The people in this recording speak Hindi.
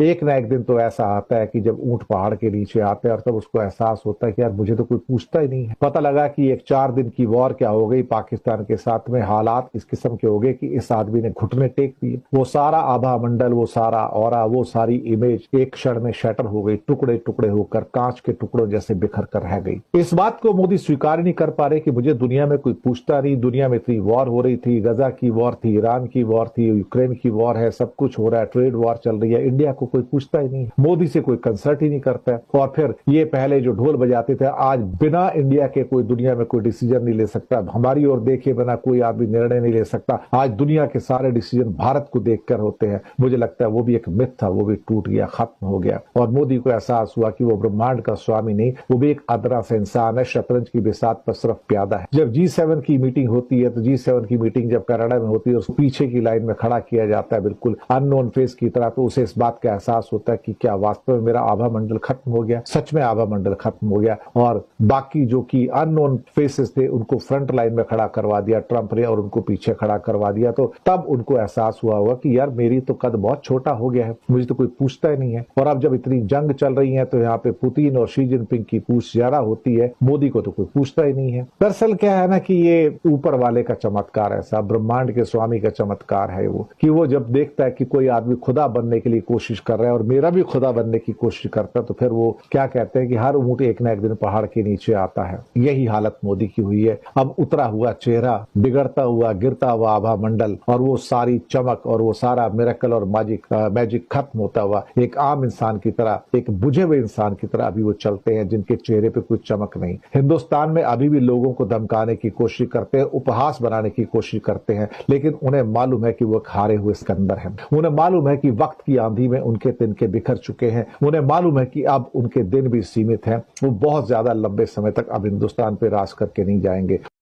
एक ना एक दिन तो ऐसा आता है कि जब ऊंट पहाड़ के नीचे आते हैं और तब उसको एहसास होता है कि यार मुझे तो कोई पूछता ही नहीं है। पता लगा कि एक 4 दिन की वॉर क्या हो गई पाकिस्तान के साथ में, हालात इस किस्म के हो गए कि इस आदमी ने घुटने टेक दिए। वो सारा आभा मंडल, वो सारा ऑरा, वो सारी इमेज एक क्षण में शटर हो गई, टुकड़े टुकड़े होकर कांच के टुकड़ों जैसे बिखर कर रह गई। इस बात को मोदी स्वीकार ही नहीं कर पा रहे कि मुझे दुनिया में कोई पूछता नहीं। दुनिया में इतनी वॉर हो रही थी, गजा की वॉर थी, ईरान की वॉर थी, यूक्रेन की वॉर है, सब कुछ हो रहा है, ट्रेड वॉर चल रही है, इंडिया को कोई पूछता ही नहीं, मोदी से कोई कंसल्ट ही नहीं करता है। और फिर ये पहले जो ढोल बजाते थे, आज बिना इंडिया के कोई दुनिया में कोई डिसीजन नहीं ले सकता, हमारी ओर देखे बिना कोई आदमी निर्णय नहीं ले सकता। आज दुनिया के सारे डिसीजन भारत को देखकर होते हैं। मुझे लगता है वो भी एक मिथ था, वो भी टूट गया, खत्म हो गया। और मोदी को एहसास हुआ कि वो ब्रह्मांड का स्वामी नहीं, वो भी एक अदना सा इंसान है, शतरंज की बिसात पर सिर्फ प्यादा है। जब G7 की मीटिंग होती है तो G7 की मीटिंग जब कनाडा में होती है, उसको पीछे की लाइन में खड़ा किया जाता है बिल्कुल अननोन फेस की तरह, तो उसे इस बात का एहसास होता है कि क्या वास्तव में मेरा आभा मंडल खत्म हो गया, सच में आभा मंडल खत्म हो गया। और बाकी जो कि अननोन फेसेस थे उनको फ्रंट लाइन में खड़ा करवा दिया ट्रंप ने और उनको पीछे खड़ा करवा दिया। तो तब उनको एहसास हुआ होगा कि यार मेरी तो कद बहुत छोटा हो गया है, मुझे तो कोई पूछता ही नहीं है। और अब जब इतनी जंग चल रही है तो यहाँ पे पुतिन और शी जिनपिंग की पूछ ज्यादा होती है, मोदी को तो कोई पूछता ही नहीं है। दरअसल क्या है ना कि ये ऊपर वाले का चमत्कार है साहब, ब्रह्मांड के स्वामी का चमत्कार है वो, कि वो जब देखता है कि कोई आदमी खुदा बनने के लिए कोशिश कर रहा है और मेरा भी खुदा बनने की कोशिश करता है, तो फिर वो क्या कहते हैं कि हर ऊंट एक ना एक दिन पहाड़ के नीचे आता है। यही हालत मोदी की हुई है। अब उतरा हुआ चेहरा, बिगड़ता हुआ गिरता हुआ आभा मंडल और वो सारी चमक और वो सारा मिरेकल और मैजिक खत्म होता हुआ एक आम इंसान की तरह, एक बुझे हुए इंसान की तरह अभी वो चलते हैं, जिनके चेहरे पे कोई चमक नहीं। हिंदुस्तान में अभी भी लोगों को धमकाने की कोशिश करते हैं, उपहास बनाने की कोशिश करते हैं, लेकिन उन्हें मालूम है कि वो हारे हुए सिकंदर हैं। उन्हें मालूम है कि वक्त की आंधी में उनके तिनके बिखर चुके हैं। उन्हें मालूम है कि अब उनके दिन भी सीमित हैं, वो बहुत ज्यादा लंबे समय तक अब हिंदुस्तान पे राज करके नहीं जाएंगे।